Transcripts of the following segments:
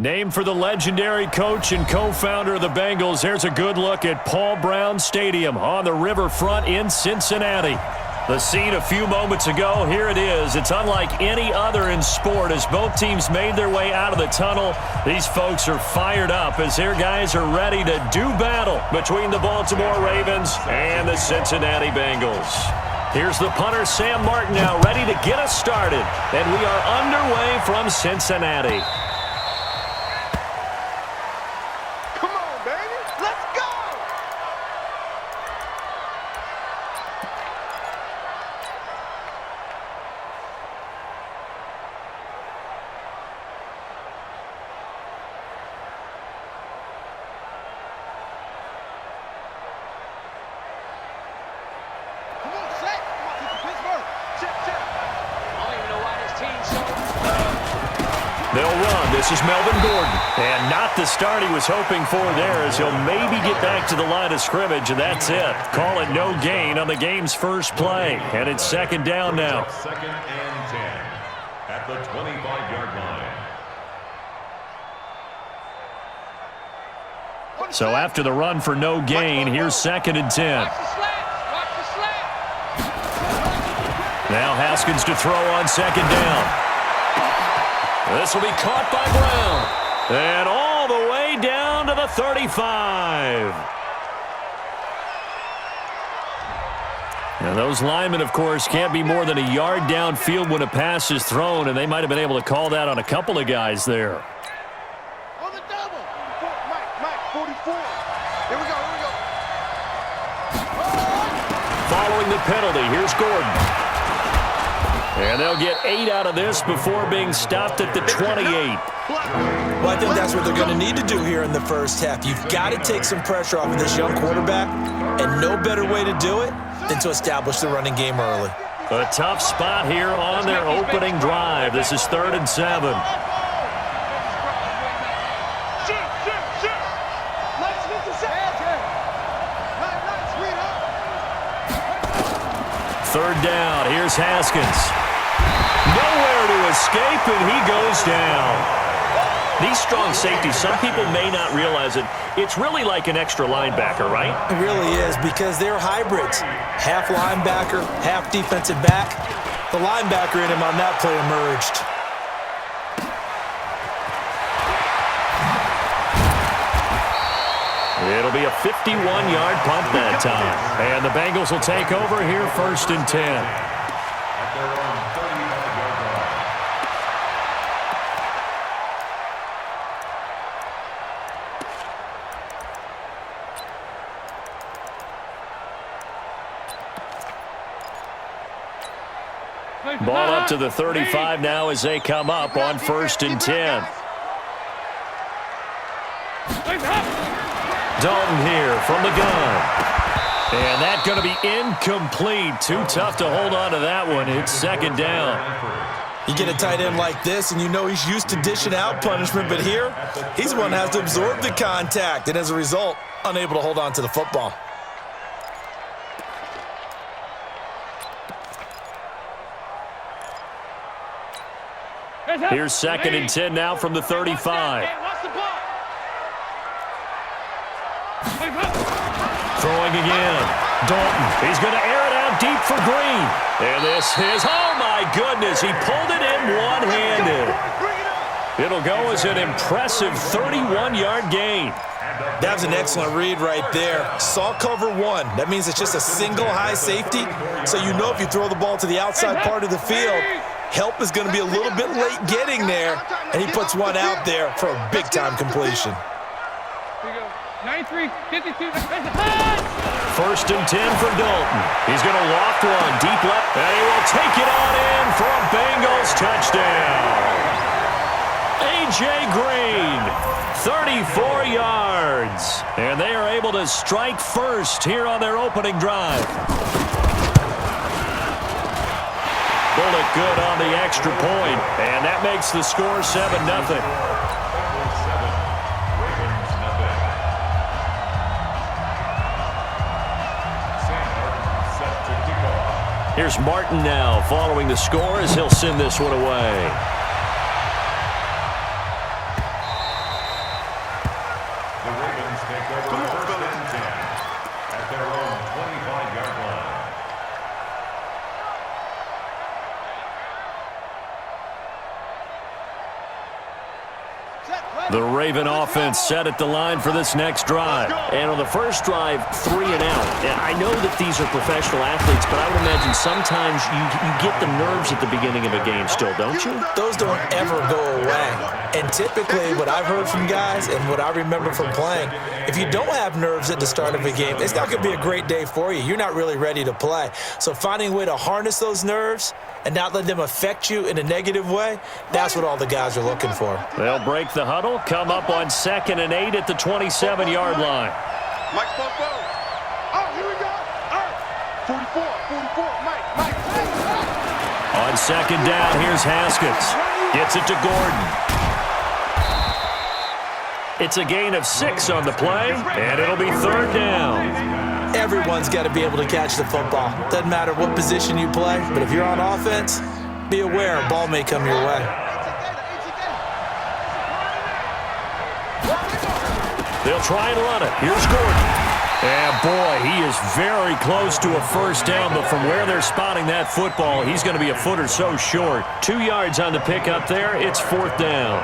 Named for the legendary coach and co-founder of the Bengals, here's a good look at Paul Brown Stadium on the riverfront in Cincinnati. The scene a few moments ago, here it is. It's unlike any other in sport as both teams made their way out of the tunnel. These folks are fired up as their guys are ready to do battle between the Baltimore Ravens and the Cincinnati Bengals. Here's the punter, Sam Martin, now ready to get us started. And we are underway from Cincinnati. They'll run. This is Melvin Gordon. And not the start he was hoping for there as he'll maybe get back to the line of scrimmage, and that's it. Call it no gain on the game's first play. And it's second down now. Second and 10 at the 25-yard line. So after the run for no gain, here's second and 10. Now Haskins to throw on second down. This will be caught by Brown. And all the way down to the 35. Now those linemen, of course, can't be more than a yard downfield when a pass is thrown, and they might have been able to call that on a couple of guys there. On the double. Mike, 44. Here we go. Following the penalty, here's Gordon. And they'll get 8 out of this before being stopped at the 28. Well, I think that's what they're going to need to do here in the first half. You've got to take some pressure off of this young quarterback, and no better way to do it than to establish the running game early. A tough spot here on their opening drive. This is 3rd and 7. Third down, here's Haskins. Nowhere to escape, and he goes down. These strong safeties, some people may not realize it. It's really like an extra linebacker, right? It really is, because they're hybrids. Half linebacker, half defensive back. The linebacker in him on that play emerged. It'll be a 51-yard punt that time. And the Bengals will take over here 1st and 10. Ball up to the 35 now as they come up on 1st and 10. Dalton here from the gun. And that's going to be incomplete. Too tough to hold on to that one. It's second down. You get a tight end like this, and you know he's used to dishing out punishment, but here, he's the one that has to absorb the contact, and as a result, unable to hold on to the football. Here's 2nd and 10 now from the 35. Throwing again. Dalton. He's going to air it out deep for Green. And this is, oh my goodness, he pulled it in one-handed. It'll go as an impressive 31-yard gain. That was an excellent read right there. Saw cover one. That means it's just a single high safety. So you know if you throw the ball to the outside part of the field, help is going to be a little bit late getting there. And he puts one out there for a big-time completion. 93, 52, 1st and 10 for Dalton. He's going to loft one deep left, and he will take it on in for a Bengals touchdown. A.J. Green, 34 yards. And they are able to strike first here on their opening drive. Bullet good on the extra point, and that makes the score 7-0. Here's Martin now following the score as he'll send this one away. The Raven offense set at the line for this next drive. And on the first drive, 3 and out. I know that these are professional athletes, but I would imagine sometimes you get the nerves at the beginning of a game still, don't you? Those don't ever go away. And typically what I've heard from guys and what I remember from playing, if you don't have nerves at the start of a game, it's not going to be a great day for you. You're not really ready to play. So finding a way to harness those nerves and not let them affect you in a negative way, that's what all the guys are looking for. They'll break the huddle, come up on 2nd and 8 at the 27-yard line. Mike, oh, here we go. All right. 44, Mike. On 2nd down, here's Haskins. Gets it to Gordon. It's a gain of 6 on the play, and it'll be 3rd down. Everyone's got to be able to catch the football. Doesn't matter what position you play, but if you're on offense, be aware a ball may come your way. They'll try and run it. Here's Gordon. And boy, he is very close to a first down, but from where they're spotting that football, he's going to be a foot or so short. 2 yards on the pickup there. It's 4th down.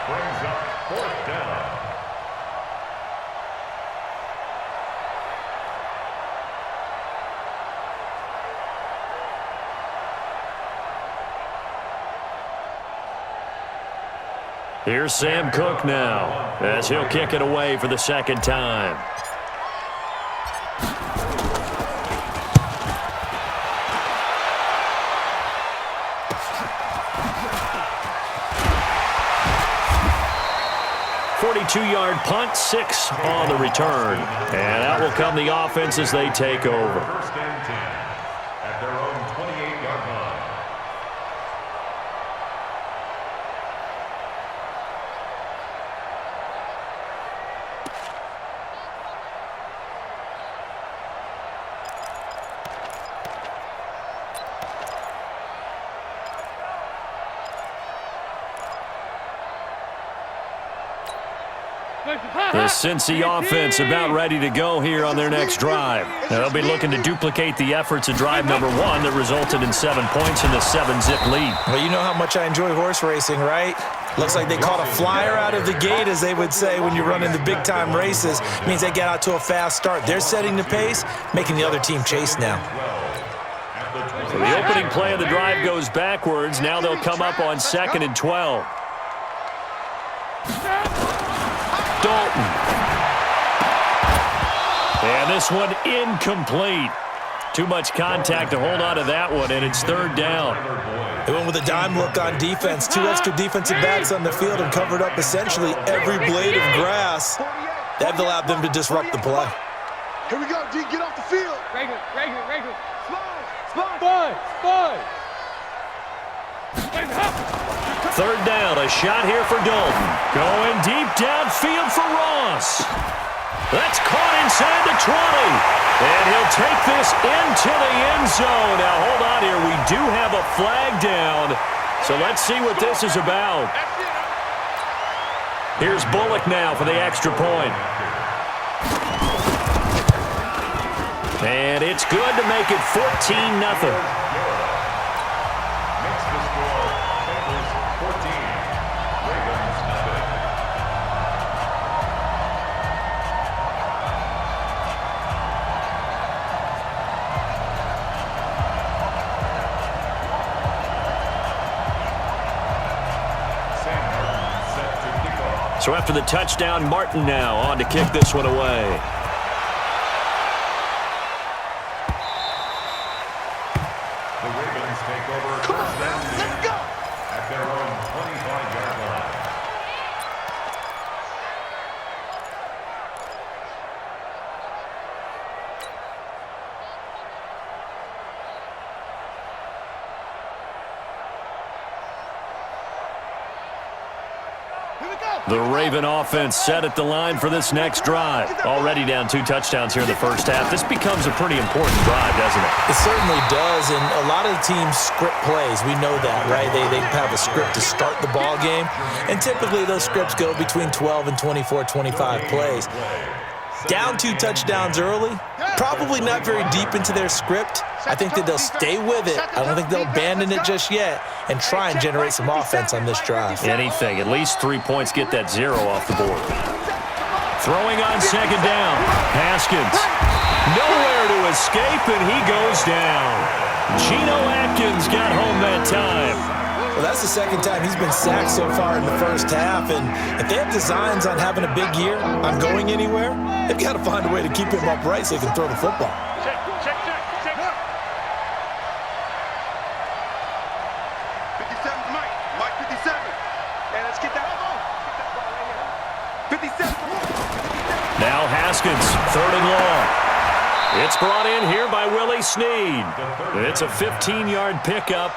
Brings up 4th down. Here's Sam Cook now, as he'll kick it away for the 2nd time. .42-yard punt, 6 on the return. And out will come the offense as they take over. 1st and 10 at their own 28-yard line. The Cincy offense about ready to go here on their next drive. Now, they'll be looking to duplicate the efforts of drive number 1 that resulted in 7 points in the 7-zip lead. Well, you know how much I enjoy horse racing, right? Looks like they caught a flyer out of the gate, as they would say when you're running the big-time races. It means they get out to a fast start. They're setting the pace, making the other team chase now. So the opening play of the drive goes backwards. Now they'll come up on 2nd and 12. Dalton. And this one incomplete. Too much contact to hold on to that one, and it's 3rd down. They went with a dime look on defense. 2 extra defensive backs on the field and covered up essentially every blade of grass. That allowed them to disrupt the play. Here we go, D. Get off the field. Regular. Slide. 3rd down, a shot here for Dalton. Going deep downfield for Ross. That's caught inside the 20. And he'll take this into the end zone. Now, hold on here. We do have a flag down. So let's see what this is about. Here's Bullock now for the extra point. And it's good to make it 14-0. So after the touchdown, Martin now on to kick this one away. The Ravens take over first down at their own 25-yard line. The Raven offense set at the line for this next drive. Already down 2 touchdowns here in the first half. This becomes a pretty important drive, doesn't it? It certainly does, and a lot of teams script plays. We know that, right? They have a script to start the ball game, and typically those scripts go between 12 and 24, 25 plays. Down 2 touchdowns early, Probably not very deep into their script. I think that they'll stay with it. I don't think they'll abandon it just yet and try and generate some offense on this drive. Anything. At least 3 points, get that 0 off the board. Throwing on second down. Haskins. Nowhere to escape, and he goes down. Geno Atkins got home that time. Well, that's the second time he's been sacked so far in the first half, and if they have designs on having a big year, on going anywhere, they've got to find a way to keep him upright so he can throw the football. Check. 57, Mike 57. And let's get that ball. 57. Now Haskins, 3rd and long. It's brought in here by Willie Snead. It's a 15-yard pickup,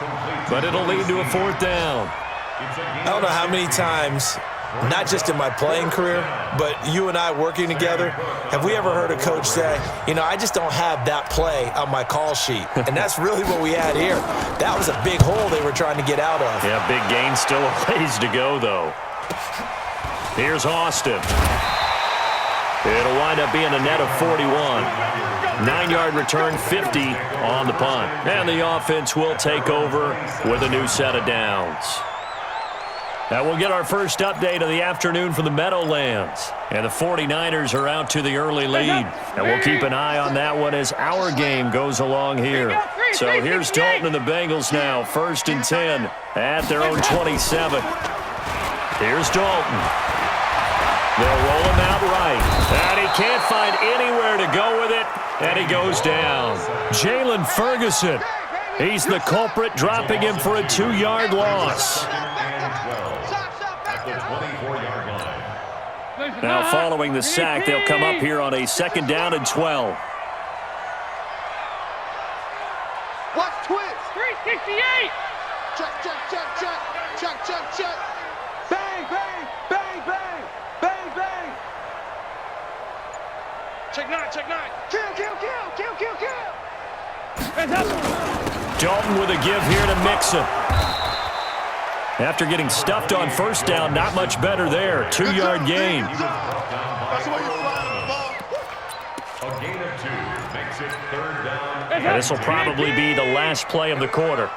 but it'll lead to a 4th down. I don't know how many times, not just in my playing career, but you and I working together, have we ever heard a coach say, you know, I just don't have that play on my call sheet. And that's really what we had here. That was a big hole they were trying to get out of. Yeah, big gain, still a ways to go, though. Here's Austin. It'll wind up being a net of 41. 9-yard return, 50 on the punt. And the offense will take over with a new set of downs. Now we'll get our first update of the afternoon from the Meadowlands. And the 49ers are out to the early lead. And we'll keep an eye on that one as our game goes along here. So here's Dalton and the Bengals now, 1st and 10 at their own 27. Here's Dalton. They'll roll him out right. And he can't find anywhere to go with it. And he goes down. Jalen Ferguson. He's the culprit, dropping him for a 2-yard loss. Now following the sack, they'll come up here on a 2nd down and 12. Watch twist. 368. Check. Bang. Check 9. Kill. Dalton with a give here to Mixon. After getting stuffed on 1st down, not much better there. 2-yard gain. That's the way you fly the ball. A gain of 2 makes it 3rd down. And this will probably be the last play of the quarter.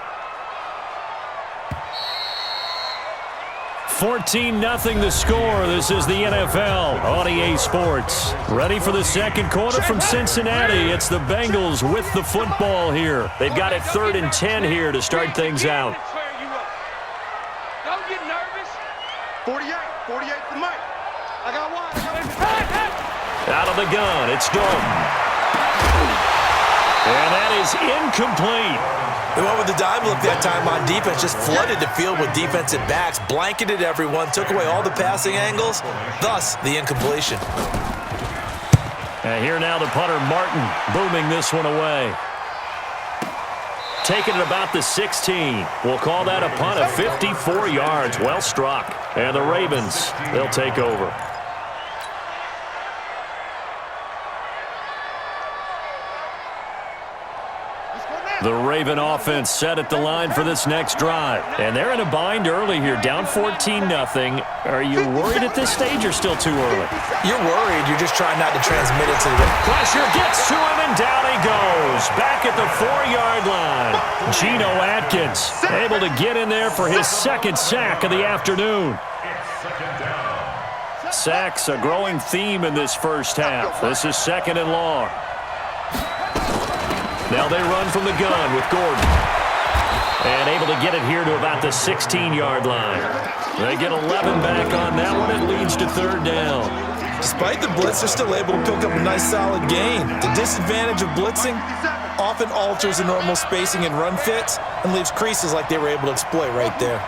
14-0 the score. This is the NFL on EA Sports. Ready for the 2nd quarter from Cincinnati. It's the Bengals with the football here. They've got it 3rd and 10 here to start things out. Don't get nervous. 48 for Mike. I got one. Out of the gun, it's Dalton. And that is incomplete. They went with the dime look that time on defense, just flooded the field with defensive backs, blanketed everyone, took away all the passing angles, thus the incompletion. And here now the punter, Martin, booming this one away. Taking it about the 16. We'll call that a punt of 54 yards. Well struck. And the Ravens, they'll take over. The Raven offense set at the line for this next drive. And they're in a bind early here, down 14-0. Are you worried at this stage or still too early? You're worried. You're just trying not to transmit it to the... Pressure gets to him, and down he goes. Back at the 4-yard line. Geno Atkins able to get in there for his 2nd sack of the afternoon. Sacks, a growing theme in this first half. This is 2nd and long. Now they run from the gun with Gordon. And able to get it here to about the 16-yard line. They get 11 back on that one. It leads to 3rd down. Despite the blitz, they're still able to pick up a nice solid gain. The disadvantage of blitzing often alters the normal spacing and run fits and leaves creases like they were able to exploit right there.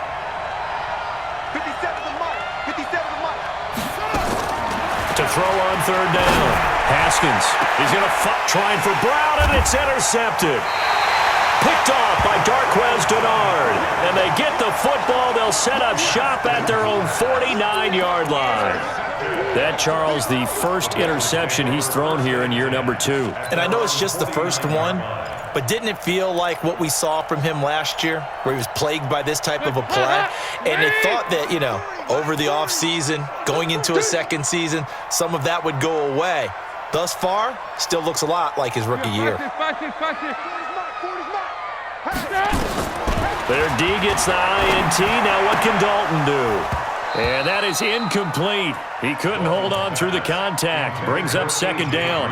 57 to Mike. To throw on 3rd down. Haskins, he's going to trying for Brown, and it's intercepted. Picked off by Darquez Denard. And they get the football. They'll set up shop at their own 49-yard line. That, Charles, the first interception he's thrown here in year number 2. And I know it's just the first one, but didn't it feel like what we saw from him last year, where he was plagued by this type of a play? And they thought that, you know, over the offseason, going into a 2nd season, some of that would go away. Thus far, still looks a lot like his rookie year. Their D gets the INT. Now what can Dalton do? And that is incomplete. He couldn't hold on through the contact. Brings up second down.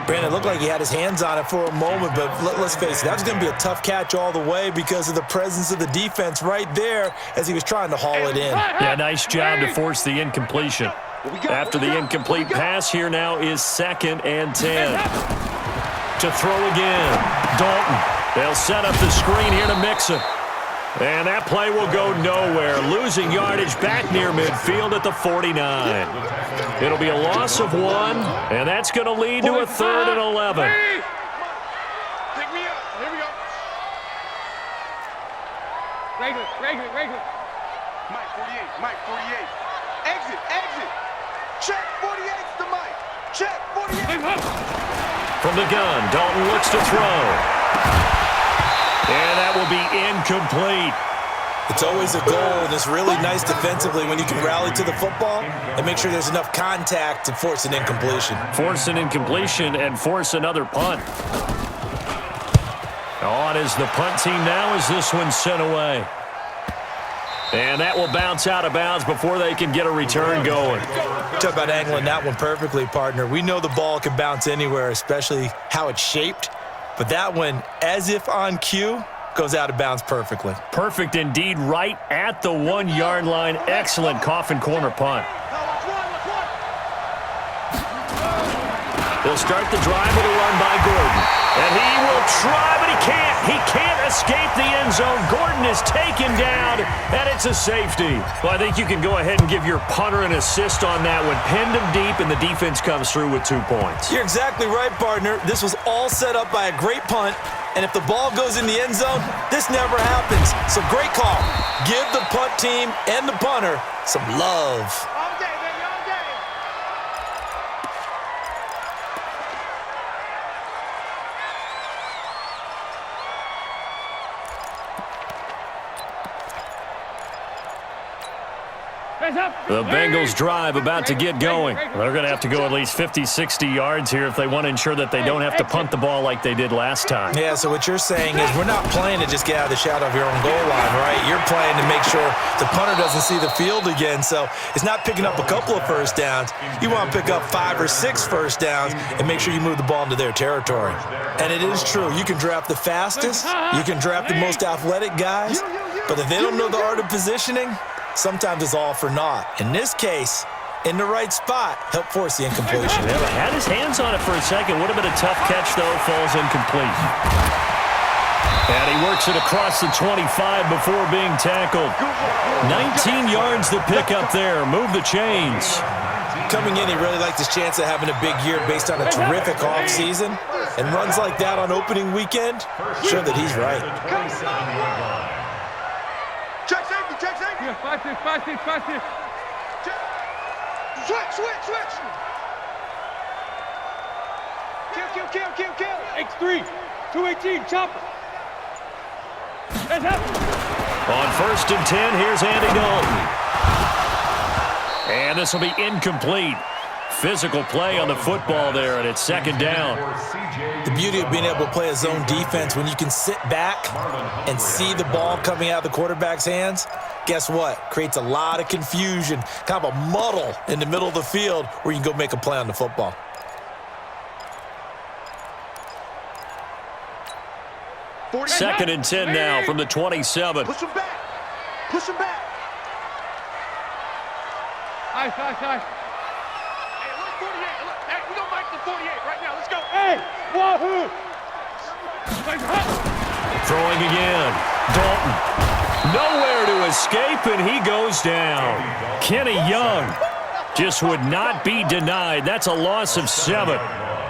Brandon, it looked like he had his hands on it for a moment, but let's face it, that was going to be a tough catch all the way because of the presence of the defense right there as he was trying to haul it in. Yeah, nice job to force the incompletion. After the incomplete pass, here now is 2nd and 10. To throw again, Dalton. They'll set up the screen here to Mixon. And that play will go nowhere. Losing yardage back near midfield at the 49. It'll be a loss of 1, and that's going to lead to a 3rd and 11. Pick me up. Here we go. Regular. Mike 48. Exit. Check 48's the Mike. Check 48. From the gun, Dalton looks to throw. And that will be incomplete. It's always a goal, and it's really nice defensively when you can rally to the football and make sure there's enough contact to force an incompletion. Force an incompletion and force another punt. On is the punt team now as this one's sent away. And that will bounce out of bounds before they can get a return going. Talk about angling that one perfectly, partner. We know the ball can bounce anywhere, especially how it's shaped. But that one, as if on cue, goes out of bounds perfectly. Perfect indeed, right at the 1-yard line. Excellent coffin corner punt. They'll start the drive with a run by Gordon. And he will try, but he can't. He can't escape the end zone. Gordon is taken down, and it's a safety. Well, I think you can go ahead and give your punter an assist on that one. Pinned him deep, and the defense comes through with 2 points. You're exactly right, partner. This was all set up by a great punt, and if the ball goes in the end zone, this never happens. So great call. Give the punt team and the punter some love. All day, baby, all day. The Bengals drive about to get going. They're going to have to go at least 50, 60 yards here if they want to ensure that they don't have to punt the ball like they did last time. Yeah, so what you're saying is we're not playing to just get out of the shadow of your own goal line, right? You're playing to make sure the punter doesn't see the field again. So it's not picking up a couple of first downs. You want to pick up 5 or 6 first downs and make sure you move the ball into their territory. And it is true. You can draft the fastest. You can draft the most athletic guys. But if they don't know the art of positioning, sometimes it's all for naught. In this case, in the right spot, help force the incompletion. Yeah, had his hands on it for a second. Would have been a tough catch, though. Falls incomplete. And he works it across the 25 before being tackled. 19 yards to pick up there. Move the chains. Coming in, he really liked his chance of having a big year based on a terrific offseason. And runs like that on opening weekend show that he's right. Check safety. Yeah, 5-6. Switch. Kill. X3, 218, chopper. On 1st and 10, here's Andy Dalton. And this will be incomplete. Physical play on the football there, and it's 2nd down. The beauty of being able to play a zone defense when you can sit back and see the ball coming out of the quarterback's hands, guess what? Creates a lot of confusion, kind of a muddle in the middle of the field where you can go make a play on the football. Second and 10 now from the 27. Push him back. Nice. Hey, look, 48. Look, hey, we gonna make the 48 right now. Let's go. Hey, wahoo! Throwing again. Dalton. Nowhere to escape, and he goes down. Kenny Young just would not be denied. That's a loss of 7.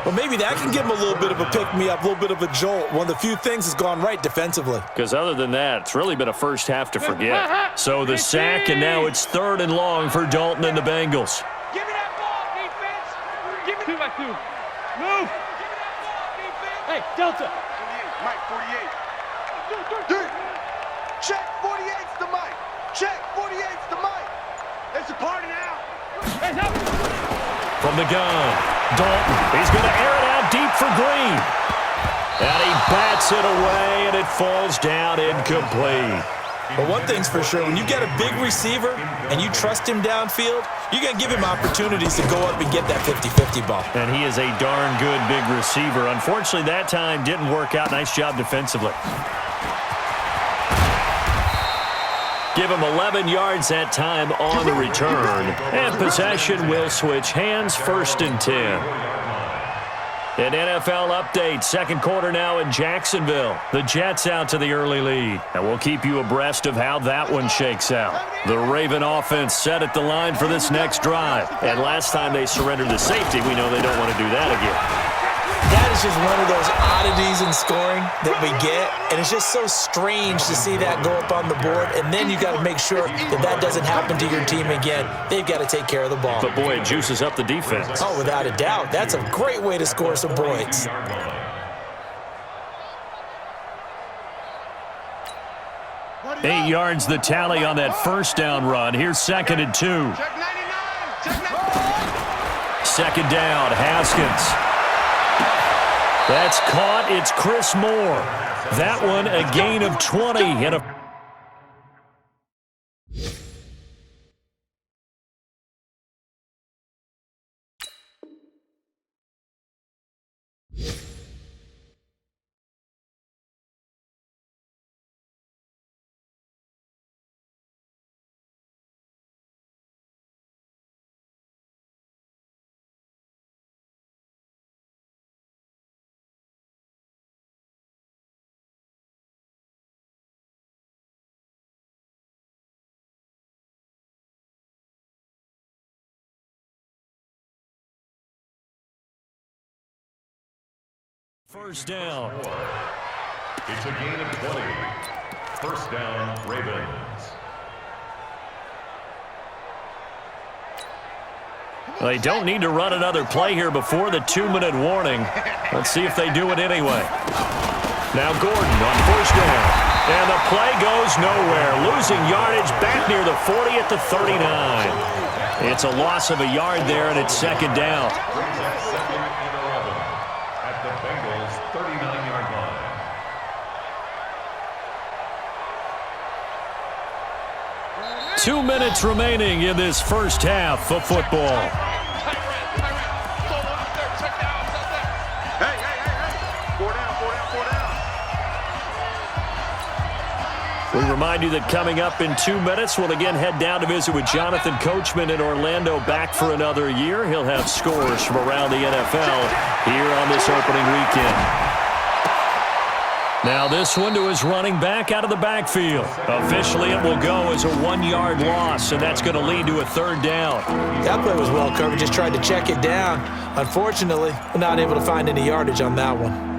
Well, maybe that can give him a little bit of a pick-me-up, a little bit of a jolt. One of the few things that's gone right defensively. Because other than that, it's really been a first half to forget. So the sack, and now it's 3rd and long for Dalton and the Bengals. Give me that ball, defense. Give me 2-by-2. Move. Give me that ball, defense. Hey, Delta. 48, Mike, 48. Dude, check 48's the Mike. Check 48's the Mike. It's a party now. From the gun, Dalton. He's going to air it out deep for Green. And he bats it away, and it falls down incomplete. But one thing's for sure, when you get a big receiver and you trust him downfield, you're going to give him opportunities to go up and get that 50-50 ball. And he is a darn good big receiver. Unfortunately, that time didn't work out. Nice job defensively. Give him 11 yards that time on the return. And possession will switch hands, 1st and 10. An NFL update, second quarter now in Jacksonville. The Jets out to the early lead. And we'll keep you abreast of how that one shakes out. The Raven offense set at the line for this next drive. And last time they surrendered the safety, we know they don't want to do that again. That is just one of those oddities in scoring that we get, and it's just so strange to see that go up on the board, and then you got to make sure that that doesn't happen to your team again. They've got to take care of the ball. But, boy, it juices up the defense. Oh, without a doubt. That's a great way to score some points. 8 yards the tally on that first down run. Here's 2nd and 2. Second down, Haskins. That's caught. It's Chris Moore. That one a gain of 20 and a... First down. It's a gain of 20. First down, Ravens. They don't need to run another play here before the 2-minute warning. Let's see if they do it anyway. Now Gordon on first down. And the play goes nowhere. Losing yardage back near the 40 at the 39. It's a loss of a yard there, and it's second down. Brings up 2nd and 11 at the Bengals' 39-yard line. Two minutes remaining in this first half of football. Hey. 4 down. We remind you that coming up in 2 minutes, we'll again head down to visit with Jonathan Coachman in Orlando, back for another year. He'll have scores from around the NFL here on this opening weekend. Now this one to his running back out of the backfield. Officially, it will go as a 1-yard loss, and that's going to lead to a third down. That play was well covered. Just tried to check it down. Unfortunately, we're not able to find any yardage on that one.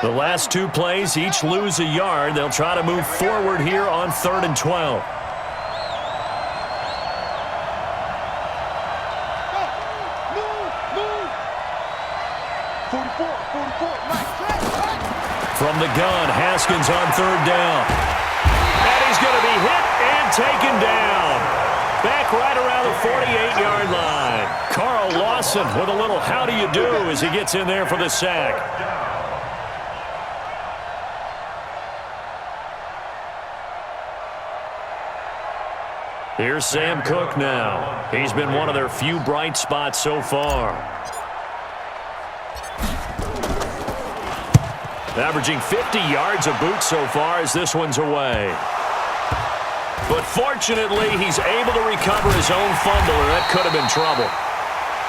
The last 2 plays each lose a yard. They'll try to move forward here on 3rd and 12. From the gun, Haskins on 3rd down. And he's going to be hit and taken down. Back right around the 48-yard line. Carl Lawson with a little how do you do as he gets in there for the sack. Here's Sam Cook now. He's been one of their few bright spots so far. Averaging 50 yards a boot so far as this one's away. But fortunately, he's able to recover his own fumble, or that could have been trouble.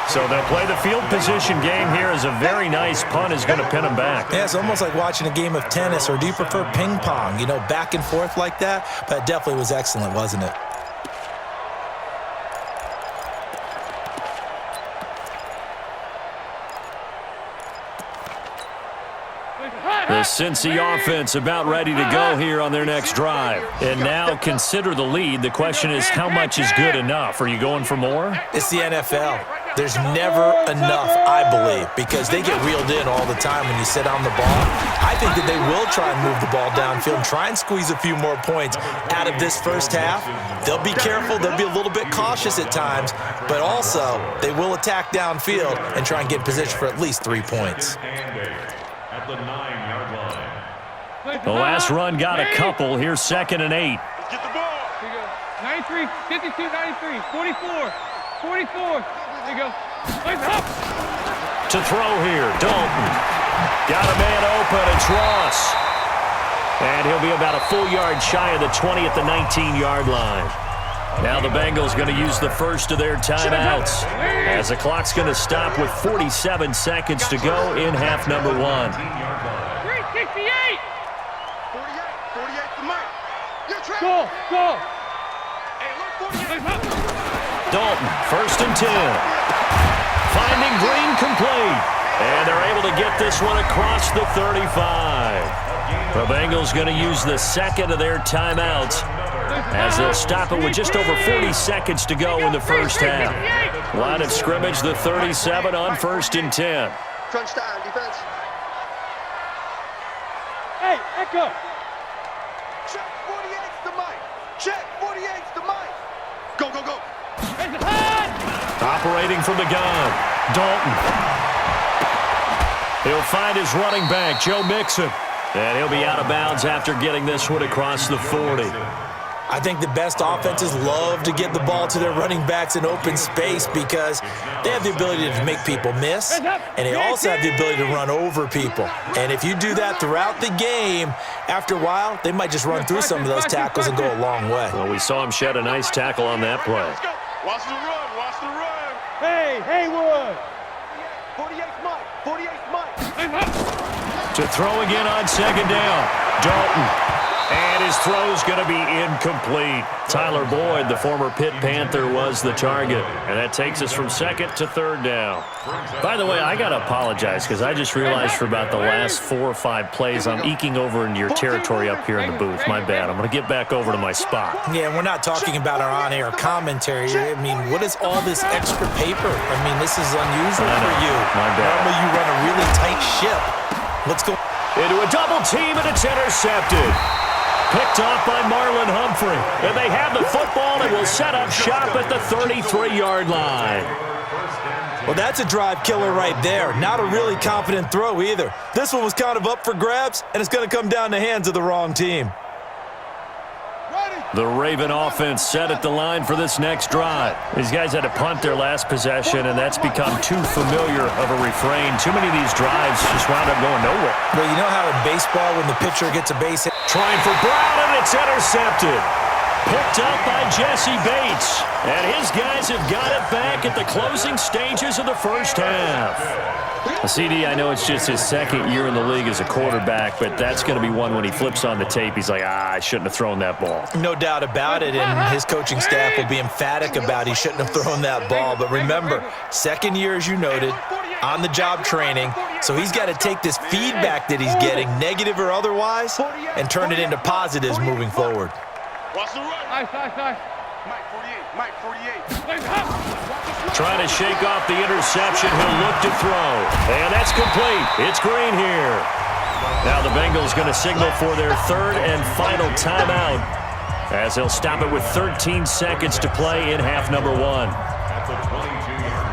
So they'll play the field position game here as a very nice punt is going to pin him back. Yeah, it's almost like watching a game of tennis, or do you prefer ping pong? You know, back and forth like that? But it definitely was excellent, wasn't it? The Cincy offense about ready to go here on their next drive. And now consider the lead. The question is, how much is good enough? Are you going for more? It's the NFL. There's never enough, I believe, because they get reeled in all the time when you sit on the ball. I think that they will try and move the ball downfield and try and squeeze a few more points out of this first half. They'll be careful. They'll be a little bit cautious at times, but also they will attack downfield and try and get in position for at least 3 points. At the 9-yard line. The last run got a couple. Here's 2nd and 8. Get the ball. Here you go. 93, 52, 93, 44, 44. There you go. Nice hop. To throw here, Dalton. Got a man open, it's Ross. And he'll be about a full yard shy of the 20 at the 19-yard line. Now the Bengals going to use the first of their timeouts, as the clock's going to stop with 47 seconds to go in half number 1. 368. 48 to Mike. You're trapped. Go. Hey, look, 48. Nice hop. Dalton, 1st and 10. Finding Green complete. And they're able to get this one across the 35. The Bengals going to use the second of their timeouts, as they'll stop it with just over 40 seconds to go in the first half. Line of scrimmage, the 37 on 1st and 10. Crunch time, defense. Hey, Echo. Check 48's to Mike. Check 48's to Mike. Go, go, go. Nice hot. Operating from the gun, Dalton. He'll find his running back, Joe Mixon. And he'll be out of bounds after getting this one across the 40. I think the best offenses love to get the ball to their running backs in open space because they have the ability to make people miss, and they also have the ability to run over people. And if you do that throughout the game, after a while, they might just run through some of those tackles and go a long way. Well, we saw him shed a nice tackle on that play. Let's go. Watch the run. Watch the run. Hey, Haywood. 48's Mike. 48's Mike. Nice hop. To throw again on 2nd down, Dalton. And his throw's going to be incomplete. Tyler Boyd, the former Pitt Panther, was the target. And that takes us from 2nd to 3rd down. By the way, I got to apologize because I just realized for about the last 4 or 5 plays, I'm eking over into your territory up here in the booth. My bad. I'm going to get back over to my spot. Yeah, we're not talking about our on-air commentary. I mean, what is all this extra paper? I mean, this is unusual for you. My bad. Normally you run a really tight ship. Let's go. Into a double team, and it's intercepted. Picked off by Marlon Humphrey. And they have the football and will set up shop at the 33-yard line. Well, that's a drive killer right there. Not a really confident throw either. This one was kind of up for grabs, and it's going to come down the hands of the wrong team. The Raven offense set at the line for this next drive. These guys had to punt their last possession, and that's become too familiar of a refrain. Too many of these drives just wound up going nowhere. Well, you know how in baseball when the pitcher gets a base hit? Trying for Brown, and it's intercepted. Picked up by Jesse Bates. And his guys have got it back at the closing stages of the first half. CD, I know it's just his 2nd year in the league as a quarterback, but that's going to be one when he flips on the tape. He's like, I shouldn't have thrown that ball. No doubt about it, and his coaching staff will be emphatic about he shouldn't have thrown that ball. But remember, 2nd year, as you noted, on-the-job training, so he's got to take this feedback that he's getting, negative or otherwise, and turn it into positives moving forward. Watch the run. Nice. Mike 48. Mike 48. Nice hop. Trying to shake off the interception. He'll look to throw. And that's complete. It's Green here. Now the Bengals going to signal for their 3rd and final timeout, as they'll stop it with 13 seconds to play in half number 1. At the 22-yard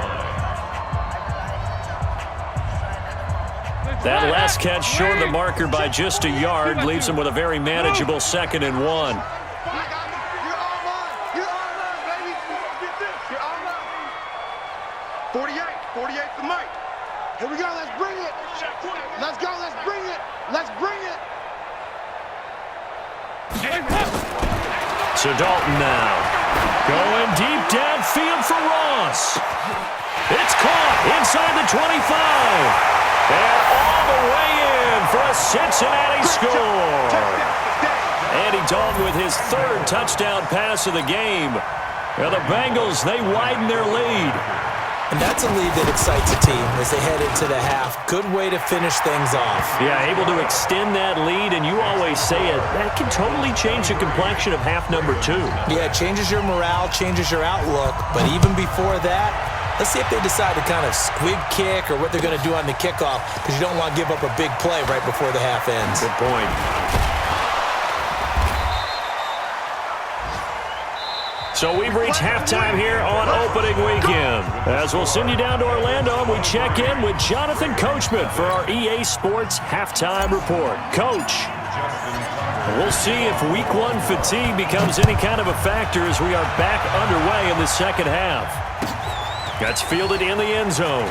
line. That last catch short of the marker by just a yard leaves them with a very manageable 2nd and 1. You're all mine. You're all mine, baby. Get this. You're all mine. 48. 48 to Mike. Here we go. Let's bring it. Let's go. Let's bring it. Let's bring it. So Dalton now going deep downfield for Ross. It's caught inside the 25. And all the way in for a Cincinnati score. Andy Dalton with his 3rd touchdown pass of the game. Now the Bengals, they widen their lead. And that's a lead that excites a team as they head into the half. Good way to finish things off. Yeah, able to extend that lead, and you always say it, that can totally change the complexion of half number 2. Yeah, it changes your morale, changes your outlook, but even before that, Let's see if they decide to kind of squib kick or what they're going to do on the kickoff, because you don't want to give up a big play right before the half ends. Good point. So we've reached halftime here on opening weekend. As we'll send you down to Orlando, and we check in with Jonathan Coachman for our EA Sports Halftime Report. Coach, we'll see if Week 1 fatigue becomes any kind of a factor as we are back underway in the second half. Gets fielded in the end zone.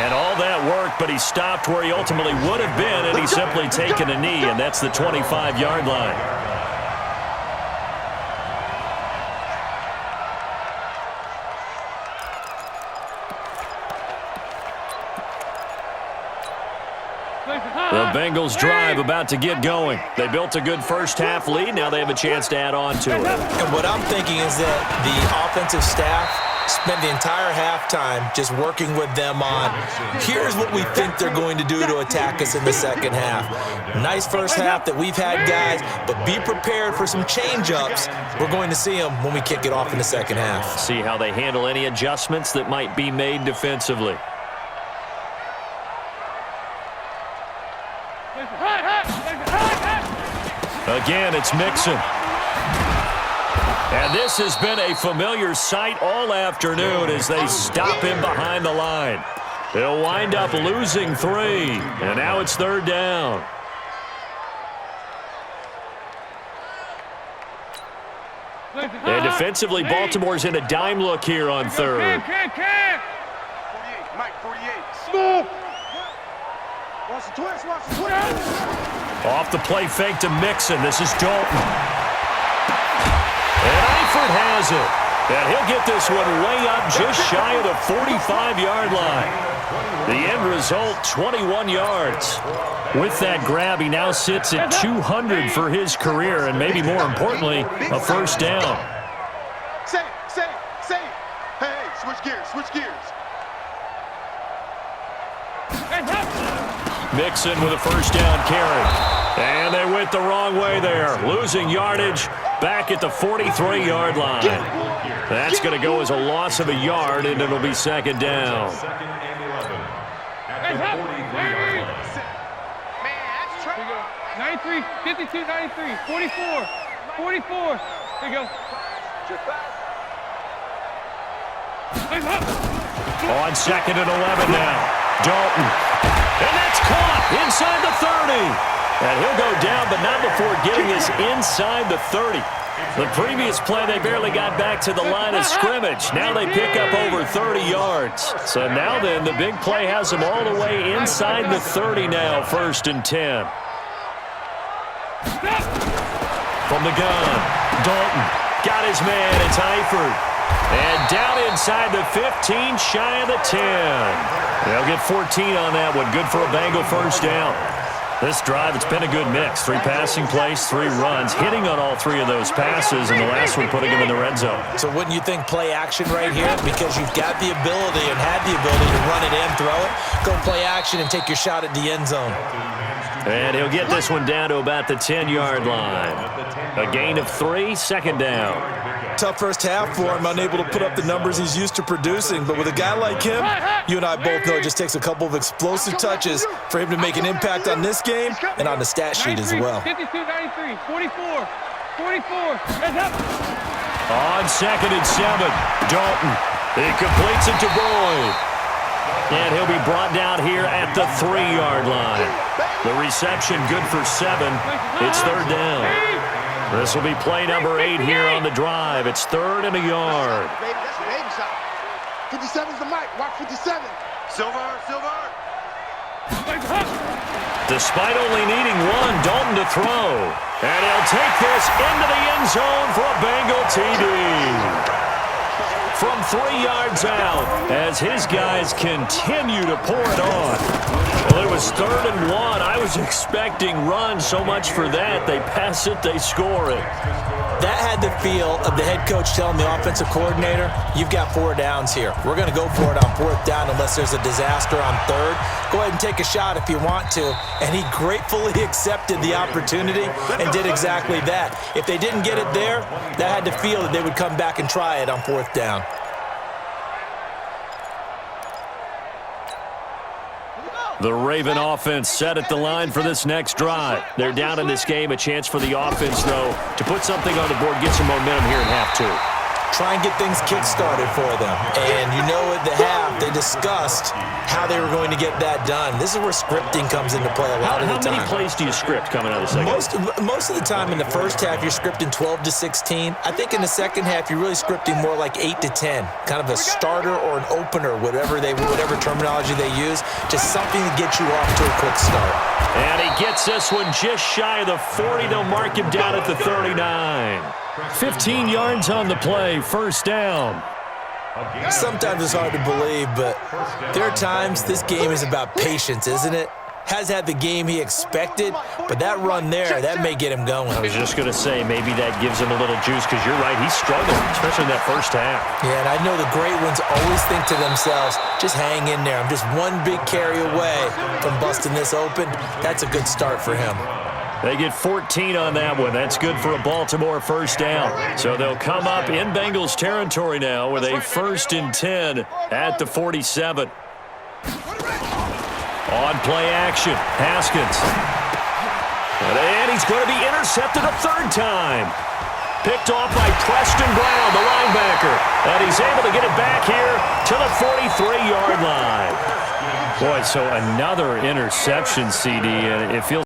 And all that worked, but he stopped where he ultimately would have been, and he's simply taken a knee, and that's the 25-yard line. The Bengals drive about to get going. They built a good first-half lead. Now they have a chance to add on to it. And what I'm thinking is that the offensive staff spent the entire halftime just working with them on, here's what we think they're going to do to attack us in the second half. Nice first half that we've had, guys, but be prepared for some change-ups. We're going to see them when we kick it off in the second half. See how they handle any adjustments that might be made defensively. Again, it's Mixon. And this has been a familiar sight all afternoon as they stop him behind the line. They'll wind up losing 3, and now it's third down. And defensively, Baltimore's in a dime look here on third. 48, Mike, 48. Smooth. Watch the twist, watch the twist. Off the play fake to Mixon. This is Dalton. And Eifert has it. And he'll get this one way up just shy of the 45-yard line. The end result, 21 yards. With that grab, he now sits at 200 for his career, and maybe more importantly, a first down. Say it. Hey, switch gears. Mixon with a first down carry. And they went the wrong way there. Losing yardage back at the 43-yard line. That's going to go as a loss of a yard, and it'll be second down. Second and 11 at the 43-yard line. 93, 52, 93, 44, 44. There you go. On second and 11 now. Dalton. And that's caught inside the 30. And he'll go down, but not before getting us inside the 30. The previous play, they barely got back to the line of scrimmage. Now they pick up over 30 yards. So now then, the big play has them all the way inside the 30 now, first and 10. From the gun, Dalton got his man. It's Eifert. And down inside the 15, shy of the 10. They'll get 14 on that one. Good for a Bengal first down. This drive, it's been a good mix. 3 passing plays, 3 runs, hitting on all 3 of those passes, and the last one putting him in the red zone. So wouldn't you think play action right here? Because you've got the ability and had the ability to run it in, throw it, go play action and take your shot at the end zone. And he'll get this one down to about the 10-yard line. A gain of 3, second down. Tough first half for him, unable to put up the numbers he's used to producing. But with a guy like him, you and I both know it just takes a couple of explosive touches for him to make an impact on this game and on the stat sheet as well. 52, 93, 44, 44. Heads up. On second and 7, Dalton. He completes it to Boyd. And he'll be brought down here at the 3-yard line. The reception good for 7. It's third down. This will be play number 8 here on the drive. It's third and a yard. Baby, that's your baby shot. 57's the mic. Watch 57. Silver. Despite only needing 1, Dalton to throw. And he'll take this into the end zone for a Bengal TD. From 3 yards out, as his guys continue to pour it on. Well, it was third and 1. I was expecting run, so much for that. They pass it, they score it. That had the feel of the head coach telling the offensive coordinator, you've got 4 downs here. We're going to go for it on 4th down unless there's a disaster on 3rd. Go ahead and take a shot if you want to. And he gratefully accepted the opportunity and did exactly that. If they didn't get it there, that had to feel that they would come back and try it on 4th down. The Raven offense set at the line for this next drive. They're down in this game. A chance for the offense, though, to put something on the board, get some momentum here in half 2. Try and get things kick-started for them. And you know at the half, they discussed how they were going to get that done. This is where scripting comes into play a lot of the time. How many plays do you script coming out of the second? Most of the time in the first half, you're scripting 12 to 16. I think in the second half, you're really scripting more like 8 to 10. Kind of a starter or an opener, whatever terminology they use. Just something to get you off to a quick start. And he gets this one just shy of the 40. They'll mark him down at the 39. 15 yards on the play, 1st down. Sometimes it's hard to believe, but there are times this game is about patience, isn't it? Has had the game he expected, but that run there, that may get him going. I was just going to say, maybe that gives him a little juice, because you're right, he's struggling, especially in that first half. Yeah, and I know the great ones always think to themselves, just hang in there. I'm just one big carry away from busting this open. That's a good start for him. They get 14 on that one. That's good for a Baltimore 1st down. So they'll come up in Bengals territory now with a 1st and 10 at the 47. On play action, Haskins. And he's going to be intercepted a 3rd time. Picked off by Preston Brown, the linebacker. And he's able to get it back here to the 43-yard line. Boy, so another interception, CD, and it feels